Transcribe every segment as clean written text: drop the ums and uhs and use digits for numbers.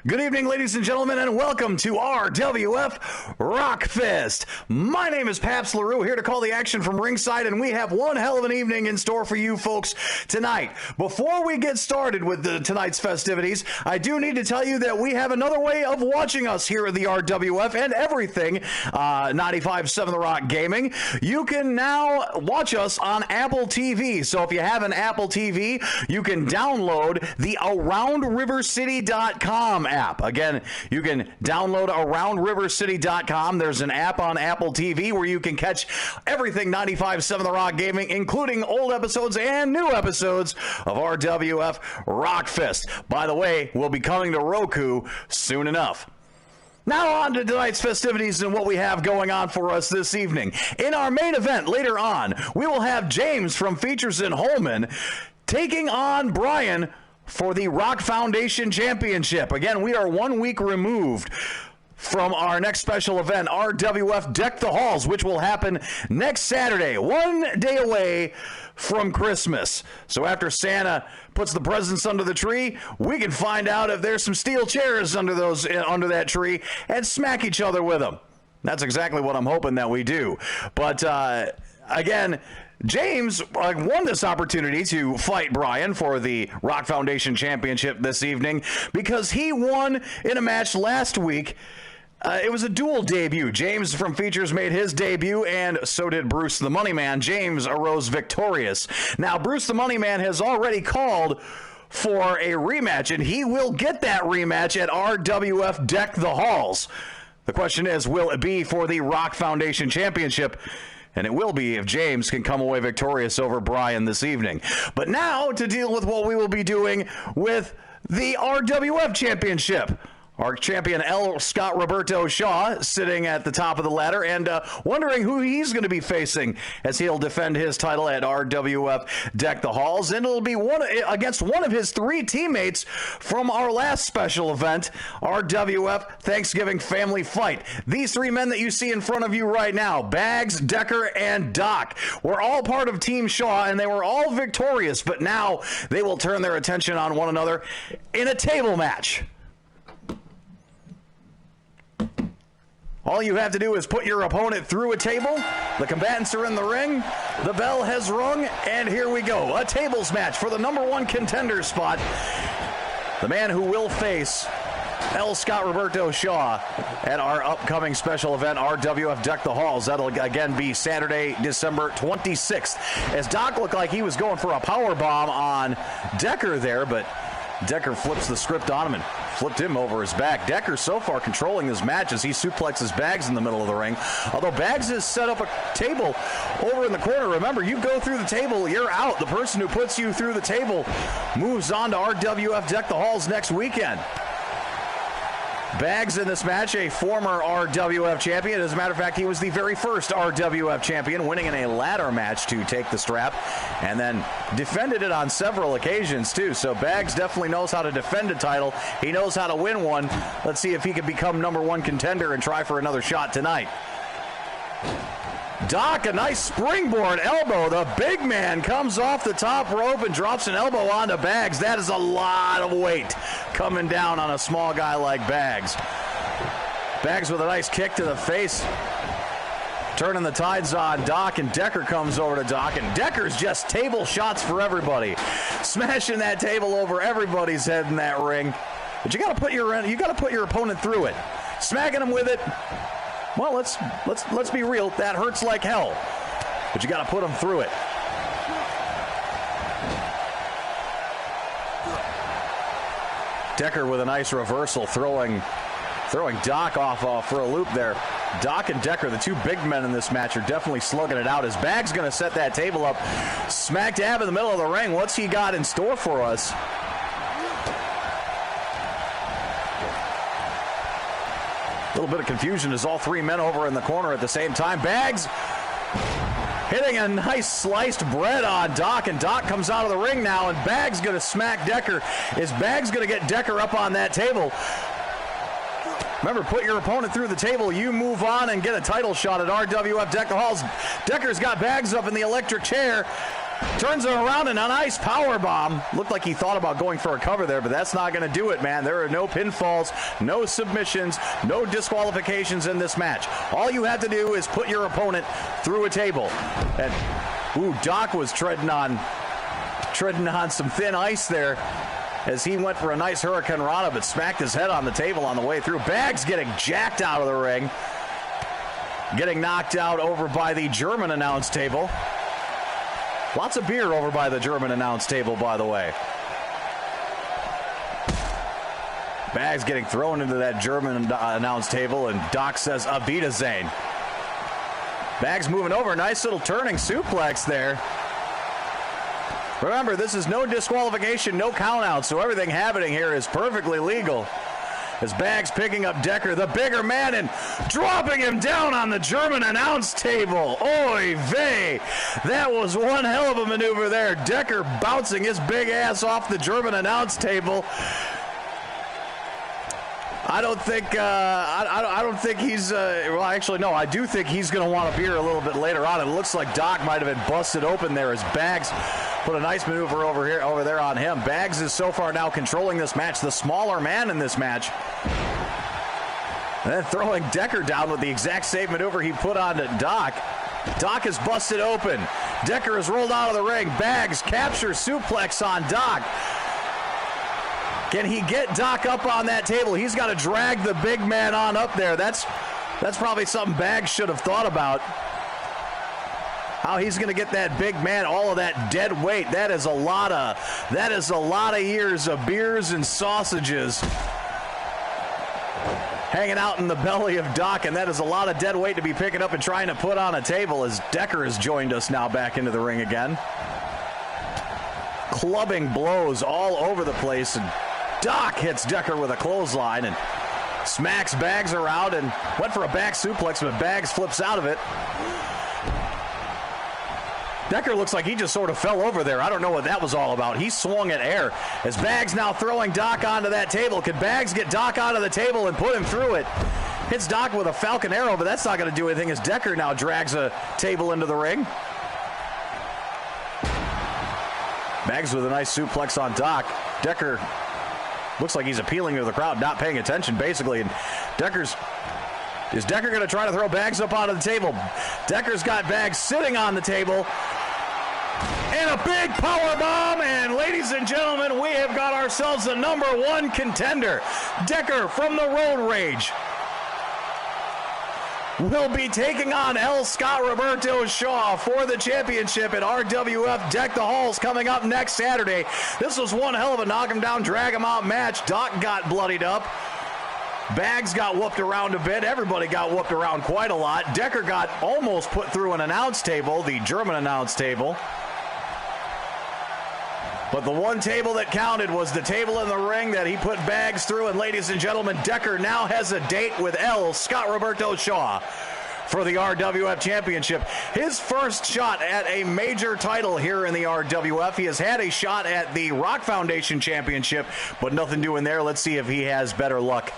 Good evening, ladies and gentlemen, and welcome to RWF Rockfest. My name is Paps LaRue, here to call the action from ringside, and we have one hell of an evening in store for you folks tonight. Before we get started with tonight's festivities, I do need to tell you that we have another way of watching us here at the RWF and everything 95.7 The Rock Gaming. You can now watch us on Apple TV. So if you have an Apple TV, you can download the AroundRiverCity.com app. Again, you can download AroundRiverCity.com. There's an app on Apple TV where you can catch everything 95.7 The Rock Gaming, including old episodes and new episodes of RWF Rockfest. By the way, we'll be coming to Roku soon enough. Now on to tonight's festivities and what we have going on for us this evening. In our main event later on, we will have James from Features in Holman taking on Brian for the Rock Foundation Championship. Again, we are 1 week removed from our next special event, RWF Deck the Halls, which will happen next Saturday, 1 day away from Christmas. So after Santa puts the presents under the tree, we can find out if there's some steel chairs under that tree and smack each other with them. That's exactly what I'm hoping that we do. But again, James won this opportunity to fight Brian for the Rock Foundation Championship this evening because he won in a match last week. It was a dual debut. James from Features made his debut, and so did Bruce the Money Man. James arose victorious. Now, Bruce the Money Man has already called for a rematch, and he will get that rematch at RWF Deck the Halls. The question is, will it be for the Rock Foundation Championship? And it will be if James can come away victorious over Brian this evening. But now to deal with what we will be doing with the RWF Championship. Our champion, L. Scott Roberto Shaw, sitting at the top of the ladder and wondering who he's going to be facing as he'll defend his title at RWF Deck the Halls. And it'll be against one of his three teammates from our last special event, RWF Thanksgiving Family Fight. These three men that you see in front of you right now, Bags, Decker, and Doc, were all part of Team Shaw, and they were all victorious. But now they will turn their attention on one another in a table match. All you have to do is put your opponent through a table. The combatants are in the ring. The bell has rung, and here we go. A tables match for the number one contender spot. The man who will face L. Scott Roberto Shaw at our upcoming special event, RWF Deck the Halls. That'll again be Saturday, December 26th. As Doc looked like he was going for a power bomb on Decker there, but Decker flips the script on him and flipped him over his back. Decker so far controlling this match as he suplexes Bags in the middle of the ring. Although Bags has set up a table over in the corner. Remember, you go through the table, you're out. The person who puts you through the table moves on to RWF Deck the Halls next weekend. Bags in this match, a former RWF champion. As a matter of fact, he was the very first RWF champion, winning in a ladder match to take the strap, and then defended it on several occasions, too. So Bags definitely knows how to defend a title. He knows how to win one. Let's see if he can become number one contender and try for another shot tonight. Doc, a nice springboard elbow. The big man comes off the top rope and drops an elbow onto Bags. That is a lot of weight coming down on a small guy like Bags. Bags with a nice kick to the face, turning the tides on Doc, and Decker comes over to Doc, and Decker's just table shots for everybody, smashing that table over everybody's head in that ring. But you got to put your opponent through it, smacking him with it. Well, let's be real. That hurts like hell, but you got to put them through it. Decker with a nice reversal, throwing Doc off for a loop there. Doc and Decker, the two big men in this match, are definitely slugging it out. As Bag's going to set that table up, smack dab in the middle of the ring. What's he got in store for us? A little bit of confusion as all three men over in the corner at the same time. Bags hitting a nice sliced bread on Doc, and Doc comes out of the ring now, and Bags going to smack Decker. Is Bags going to get Decker up on that table? Remember, put your opponent through the table. You move on and get a title shot at RWF Deck the Halls. Decker's got Bags up in the electric chair. Turns it around and a nice power bomb. Looked like he thought about going for a cover there, but that's not going to do it, man. There are no pinfalls, no submissions, no disqualifications in this match. All you have to do is put your opponent through a table. And Doc was treading on some thin ice there as he went for a nice Hurricane Rana, but smacked his head on the table on the way through. Bags getting jacked out of the ring. Getting knocked out over by the German announce table. Lots of beer over by the German announce table, by the way. Bags getting thrown into that German announce table, and Doc says, "Auf Wiedersehen." Bags moving over. Nice little turning suplex there. Remember, this is no disqualification, no count out, so everything happening here is perfectly legal. As Bags picking up Decker, the bigger man, and dropping him down on the German announce table. Oy vey. That was one hell of a maneuver there. Decker bouncing his big ass off the German announce table. I don't think he's well, actually no, I do think he's going to want a beer a little bit later on. It looks like Doc might have been busted open there as Bags put a nice maneuver over there on him. Bags is so far now controlling this match, the smaller man in this match. And then throwing Decker down with the exact same maneuver he put on to Doc. Doc is busted open. Decker is rolled out of the ring. Bags captures suplex on Doc. Can he get Doc up on that table? He's got to drag the big man on up there. That's probably something Bags should have thought about. How he's going to get that big man, all of that dead weight. That is a lot of years of beers and sausages hanging out in the belly of Doc, and that is a lot of dead weight to be picking up and trying to put on a table as Decker has joined us now back into the ring again. Clubbing blows all over the place, and Doc hits Decker with a clothesline and smacks Bags around and went for a back suplex, but Bags flips out of it. Decker looks like he just sort of fell over there. I don't know what that was all about. He swung at air as Bags now throwing Doc onto that table. Could Bags get Doc onto the table and put him through it? Hits Doc with a Falcon Arrow, but that's not going to do anything as Decker now drags a table into the ring. Bags with a nice suplex on Doc. Decker looks like he's appealing to the crowd, not paying attention, basically. And is Decker going to try to throw Bags up onto the table? Decker's got Bags sitting on the table. And a big power bomb. And ladies and gentlemen, we have got ourselves the #1 contender. Decker from the Road Rage will be taking on Scott Roberto Shaw for the championship at RWF Deck the Halls coming up next Saturday. This was one hell of a knock him down, drag him out match. Doc got bloodied up. Bags got whooped around a bit. Everybody got whooped around quite a lot. Decker got almost put through an announce table, the German announce table. But the one table that counted was the table in the ring that he put Bags through. And ladies and gentlemen, Decker now has a date with Scott Roberto Shaw for the RWF Championship. His first shot at a major title here in the RWF. He has had a shot at the Rock Foundation Championship, but nothing doing there. Let's see if he has better luck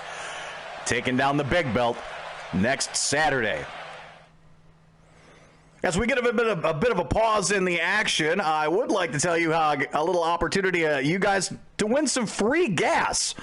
taking down the big belt next Saturday. As we get a bit of a pause in the action, I would like to tell you how a little opportunity you guys to win some free gas.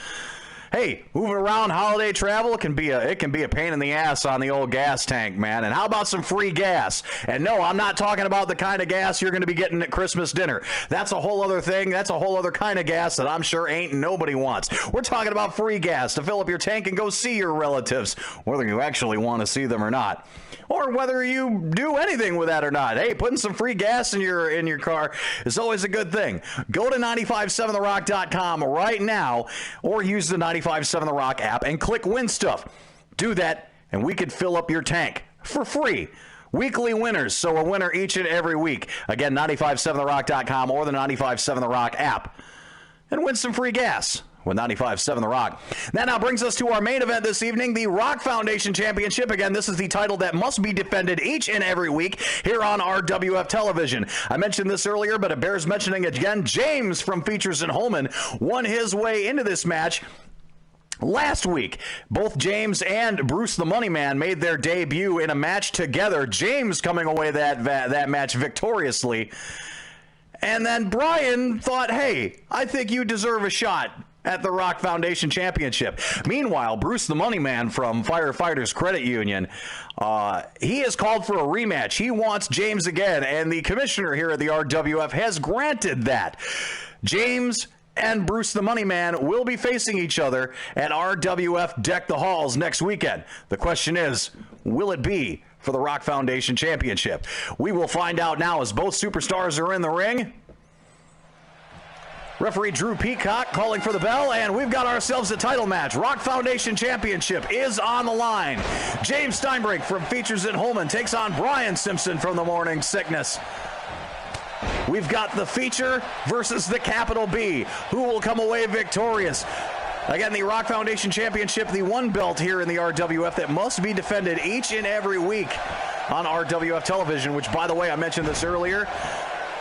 Hey, moving around, holiday travel, it can be a pain in the ass on the old gas tank, man. And how about some free gas? And no, I'm not talking about the kind of gas you're going to be getting at Christmas dinner. That's a whole other thing. That's a whole other kind of gas that I'm sure ain't nobody wants. We're talking about free gas to fill up your tank and go see your relatives, whether you actually want to see them or not, or whether you do anything with that or not. Hey, putting some free gas in your car is always a good thing. Go to 957therock.com right now, or use the 957 The Rock app and click Win Stuff. Do that, and we could fill up your tank for free. Weekly winners, so a winner each and every week. Again, 957therock.com or the 957 The Rock app, and win some free gas with 95.7 The Rock. That now brings us to our main event this evening, the Rock Foundation Championship. Again, this is the title that must be defended each and every week here on RWF Television. I mentioned this earlier, but it bears mentioning again. James from Features in Holman won his way into this match last week. Both James and Bruce the Money Man made their debut in a match together. James coming away that match victoriously. And then Brian thought, hey, I think you deserve a shot at the Rock Foundation Championship. Meanwhile, Bruce the Money Man from Firefighters Credit Union, he has called for a rematch. He wants James again, and the commissioner here at the RWF has granted that. James and Bruce the Money Man will be facing each other at RWF Deck the Halls next weekend. The question is, will it be for the Rock Foundation Championship? We will find out now as both superstars are in the ring. Referee Drew Peacock calling for the bell, and we've got ourselves a title match. Rock Foundation Championship is on the line. James Steinbrink from Features in Holman takes on Brian Simpson from the Morning Sickness. We've got the feature versus the capital B. Who will come away victorious? Again, the Rock Foundation Championship, the one belt here in the RWF that must be defended each and every week on RWF television, which, by the way, I mentioned this earlier.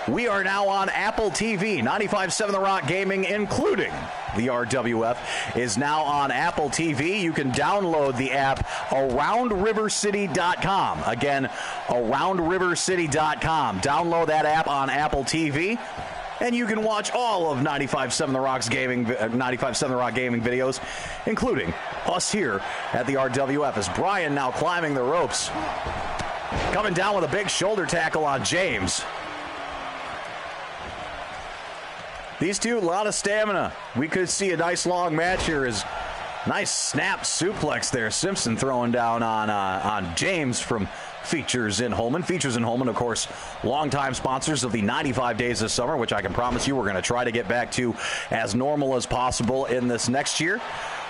We are now on Apple TV. 95.7 The Rock Gaming, including the RWF, is now on Apple TV. You can download the app AroundRiverCity.com. Again, AroundRiverCity.com. Download that app on Apple TV, and you can watch all of 95.7 The Rock's gaming, 95.7 The Rock Gaming videos, including us here at the RWF. As Brian now climbing the ropes, coming down with a big shoulder tackle on James. These two, a lot of stamina. We could see a nice long match here. As nice snap suplex there. Simpson throwing down on James from Features in Holman. Features in Holman, of course, longtime sponsors of the 95 Days of Summer, which I can promise you we're going to try to get back to as normal as possible in this next year.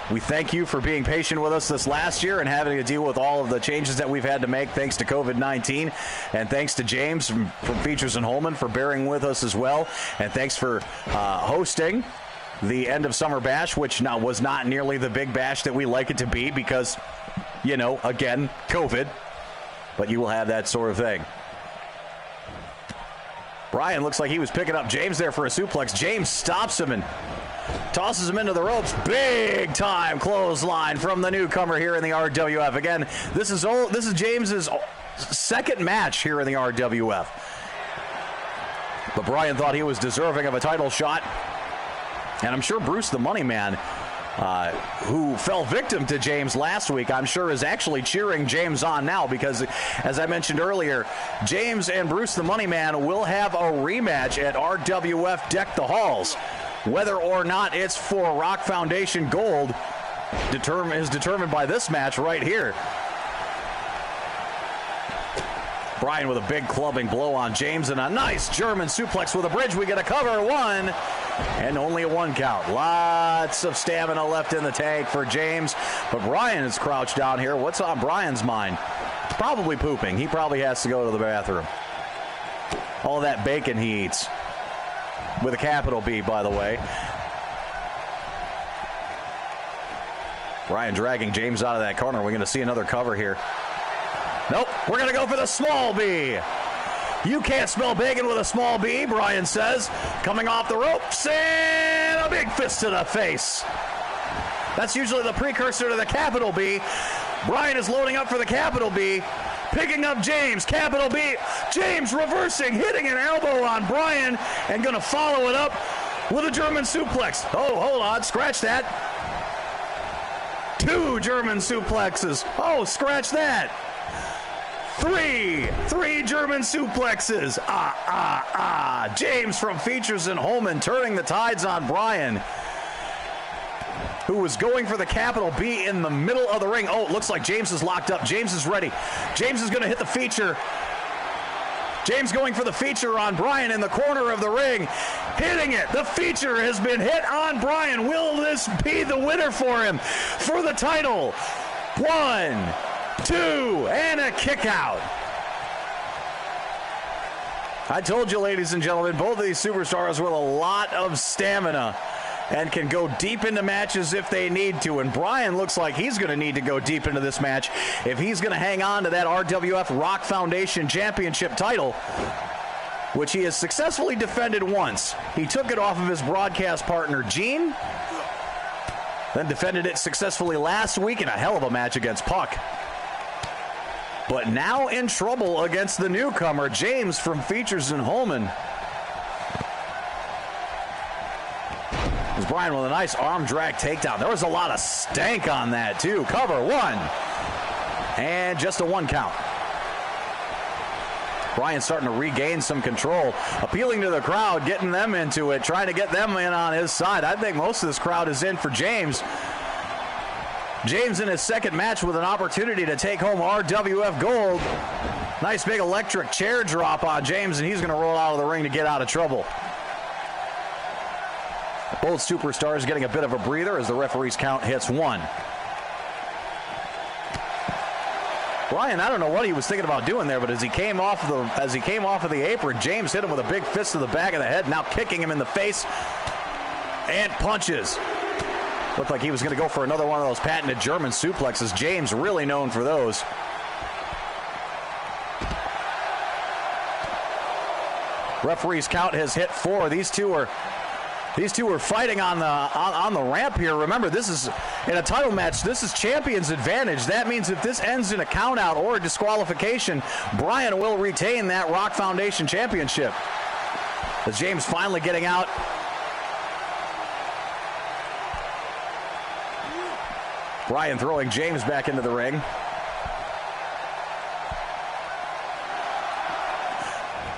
We thank you for being patient with us this last year and having to deal with all of the changes that we've had to make thanks to COVID-19. And thanks to James from Features in Holman for bearing with us as well. And thanks for hosting the end of summer bash, which was not nearly the big bash that we like it to be because, you know, again, COVID. But you will have that sort of thing. Brian looks like he was picking up James there for a suplex. James stops him and tosses him into the ropes. Big time clothesline from the newcomer here in the RWF. Again, this is James's second match here in the RWF. But Brian thought he was deserving of a title shot. And I'm sure Bruce the Money Man, who fell victim to James last week, I'm sure is actually cheering James on now because, as I mentioned earlier, James and Bruce the Money Man will have a rematch at RWF Deck the Halls. Whether or not it's for Rock Foundation Gold is determined by this match right here. Brian with a big clubbing blow on James and a nice German suplex with a bridge. We get a cover, one, and only a one count. Lots of stamina left in the tank for James, but Brian is crouched down here. What's on Brian's mind? Probably pooping. He probably has to go to the bathroom. All that bacon he eats. With a capital B, by the way. Brian dragging James out of that corner. We're going to see another cover here. Nope, we're going to go for the small B. You can't smell bacon with a small B, Brian says. Coming off the ropes and a big fist to the face. That's usually the precursor to the capital B. Brian is loading up for the capital B. Picking up James, capital B. James reversing, hitting an elbow on Brian, and going to follow it up with a German suplex. Oh, hold on, scratch that. 2 German suplexes. Oh, scratch that. 3 German suplexes. James from Features in Holman turning the tides on Brian, who was going for the capital B in the middle of the ring. Oh, it looks like James is locked up. James is ready. James is going to hit the feature. James going for the feature on Brian in the corner of the ring. Hitting it. The feature has been hit on Brian. Will this be the winner for him for the title? 1, 2, and a kick out. I told you, ladies and gentlemen, both of these superstars with a lot of stamina and can go deep into matches if they need to. And Brian looks like he's going to need to go deep into this match if he's going to hang on to that RWF Rock Foundation Championship title, which he has successfully defended once. He took it off of his broadcast partner, Gene, then defended it successfully last week in a hell of a match against Puck. But now in trouble against the newcomer, James from Features in Holman. Bryan with a nice arm drag takedown. There was a lot of stank on that, too. Cover, 1. And just a 1 count. Bryan starting to regain some control, appealing to the crowd, getting them into it, trying to get them in on his side. I think most of this crowd is in for James. James in his second match with an opportunity to take home RWF gold. Nice big electric chair drop on James, and he's going to roll out of the ring to get out of trouble. Both superstars getting a bit of a breather as the referee's count hits 1. Bryan, I don't know what he was thinking about doing there, but as he came off of the apron, James hit him with a big fist to the back of the head, now kicking him in the face and punches. Looked like he was going to go for another one of those patented German suplexes. James really known for those. Referee's count has hit 4. These two are fighting on the ramp here. Remember, this is in a title match. This is champion's advantage. That means if this ends in a count out or a disqualification, Bryan will retain that Rock Foundation championship. As James finally getting out. Bryan throwing James back into the ring.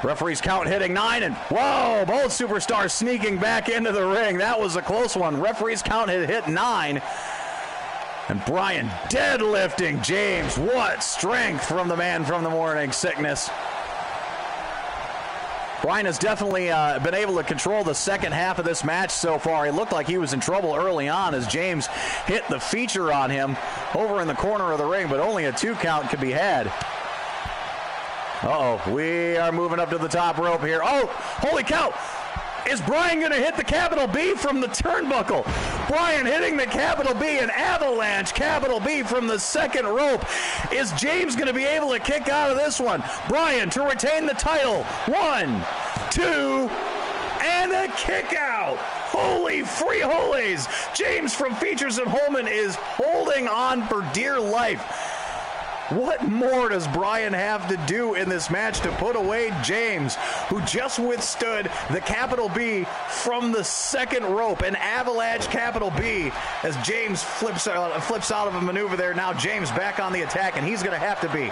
Referee's count hitting 9, and whoa, both superstars sneaking back into the ring. That was a close one. Referee's count had hit 9. And Bryan deadlifting James. What strength from the man from the morning sickness. Bryan has definitely been able to control the second half of this match so far. He looked like he was in trouble early on as James hit the feature on him over in the corner of the ring, but only a 2 count could be had. Uh-oh, we are moving up to the top rope here. Oh, holy cow! Is Bryan going to hit the capital B from the turnbuckle? Bryan hitting the capital B, an avalanche capital B from the second rope. Is James going to be able to kick out of this one? Bryan to retain the title. 1, 2, and a kick out. Holy free holies. James from Features and Holman is holding on for dear life. What more does Bryan have to do in this match to put away James, who just withstood the capital B from the second rope, an avalanche capital B, as James flips out of a maneuver there. Now James back on the attack, and he's going to have to be.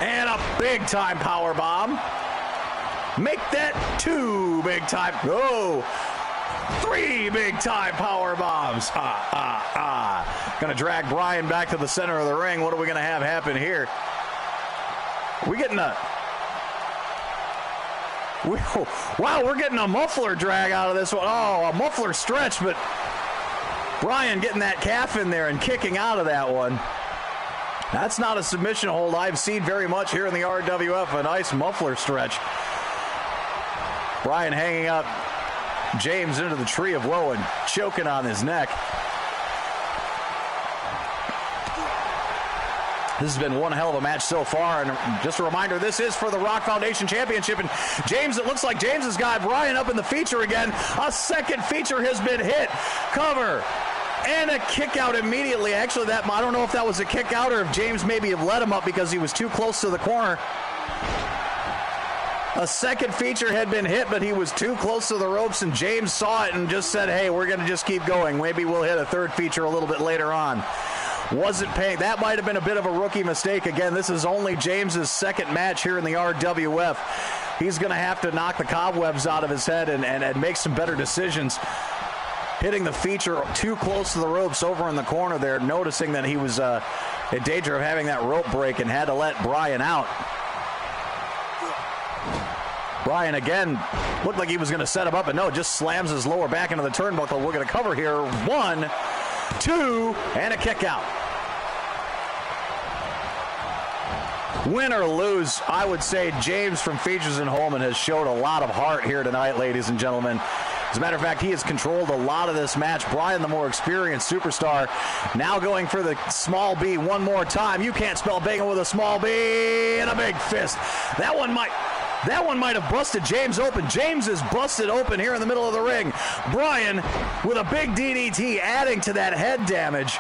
And a big-time power bomb. Make that 2 big-time. Oh, 3 big-time power bombs. Gonna drag Bryan back to the center of the ring. What are we gonna have happen here? We're getting we're getting a muffler drag out of this one. Oh, a muffler stretch, but Bryan getting that calf in there and kicking out of that one. That's not a submission hold I've seen very much here in the RWF. A nice muffler stretch. Bryan hanging up James into the tree of woe and choking on his neck. This has been one hell of a match so far, and just a reminder, this is for the Rock Foundation Championship, and James, it looks like James has got Bryan up in the feature again. A second feature has been hit. Cover. And a kick out immediately. Actually, I don't know if that was a kick out or if James maybe have let him up because he was too close to the corner. A second feature had been hit, but he was too close to the ropes, and James saw it and just said, hey, we're going to just keep going. Maybe we'll hit a third feature a little bit later on. Wasn't paying. That might have been a bit of a rookie mistake. Again, this is only James's second match here in the RWF. He's going to have to knock the cobwebs out of his head and make some better decisions. Hitting the feature too close to the ropes over in the corner there, noticing that he was in danger of having that rope break and had to let Bryan out. Bryan again looked like he was going to set him up, but no, just slams his lower back into the turnbuckle. We're going to cover here. 1, 2, and a kick out. Win or lose, I would say James from Features and Holman has showed a lot of heart here tonight, ladies and gentlemen. As a matter of fact, he has controlled a lot of this match. Bryan, the more experienced superstar, now going for the small B one more time. You can't spell bacon with a small B and a big fist. That one might have busted James open. James is busted open here in the middle of the ring. Bryan with a big DDT adding to that head damage.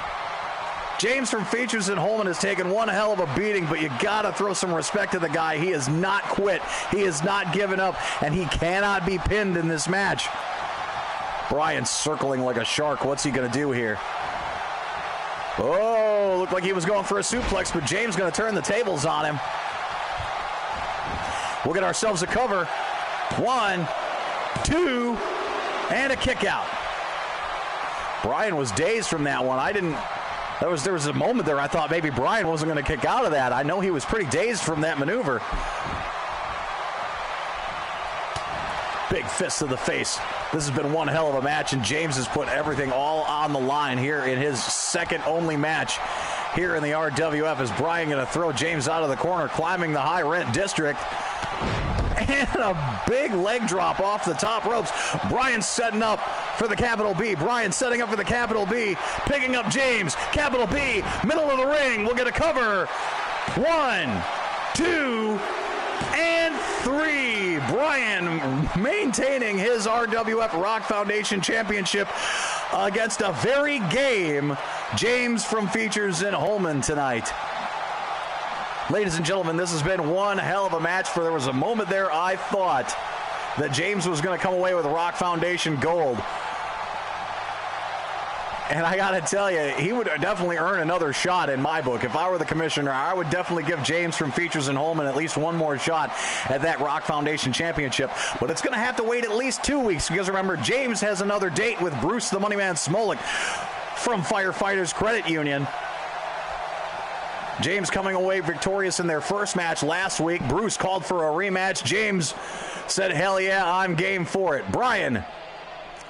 James from Features and Holman has taken one hell of a beating, but you got to throw some respect to the guy. He has not quit. He has not given up, and he cannot be pinned in this match. Bryan circling like a shark. What's he going to do here? Oh, looked like he was going for a suplex, but James going to turn the tables on him. We'll get ourselves a cover. 1, 2, and a kick out. Bryan was dazed from that one. There was a moment there I thought maybe Bryan wasn't going to kick out of that. I know he was pretty dazed from that maneuver. Big fist to the face. This has been one hell of a match, and James has put everything all on the line here in his second only match here in the RWF. Is Bryan going to throw James out of the corner, climbing the high rent district? And a big leg drop off the top ropes. Bryan setting up for the capital B. Bryan setting up for the capital B. Picking up James. Capital B. Middle of the ring. We'll get a cover. 1, 2, and 3. Bryan maintaining his RWF Rock Foundation Championship against a very game James from Features in Holman tonight. Ladies and gentlemen, this has been one hell of a match. There was a moment there I thought that James was going to come away with Rock Foundation gold. And I got to tell you, he would definitely earn another shot in my book. If I were the commissioner, I would definitely give James from Features in Holman at least one more shot at that Rock Foundation Championship. But it's going to have to wait at least 2 weeks because remember, James has another date with Bruce the Moneyman Smolik from Firefighters Credit Union. James coming away victorious in their first match last week. Bruce called for a rematch. James said, hell yeah, I'm game for it. Bryan,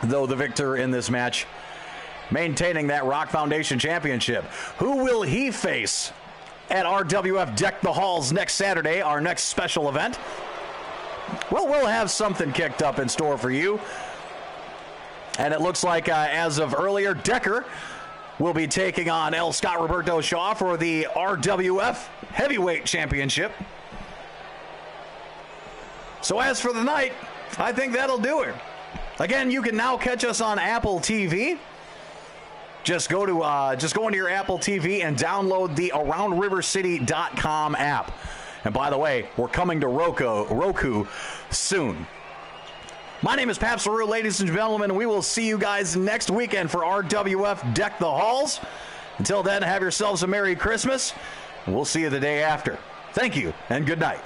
though the victor in this match, maintaining that Rock Foundation Championship. Who will he face at RWF Deck the Halls next Saturday, our next special event? Well, we'll have something kicked up in store for you. And it looks like, as of earlier, Decker will be taking on L. Scott Roberto Shaw for the RWF Heavyweight Championship. So as for the night, I think that'll do it. Again, you can now catch us on Apple TV. Just go into your Apple TV and download the AroundRiverCity.com app. And by the way, we're coming to Roku soon. My name is Paps LaRue, ladies and gentlemen. We will see you guys next weekend for RWF Deck the Halls. Until then, have yourselves a Merry Christmas, and we'll see you the day after. Thank you, and good night.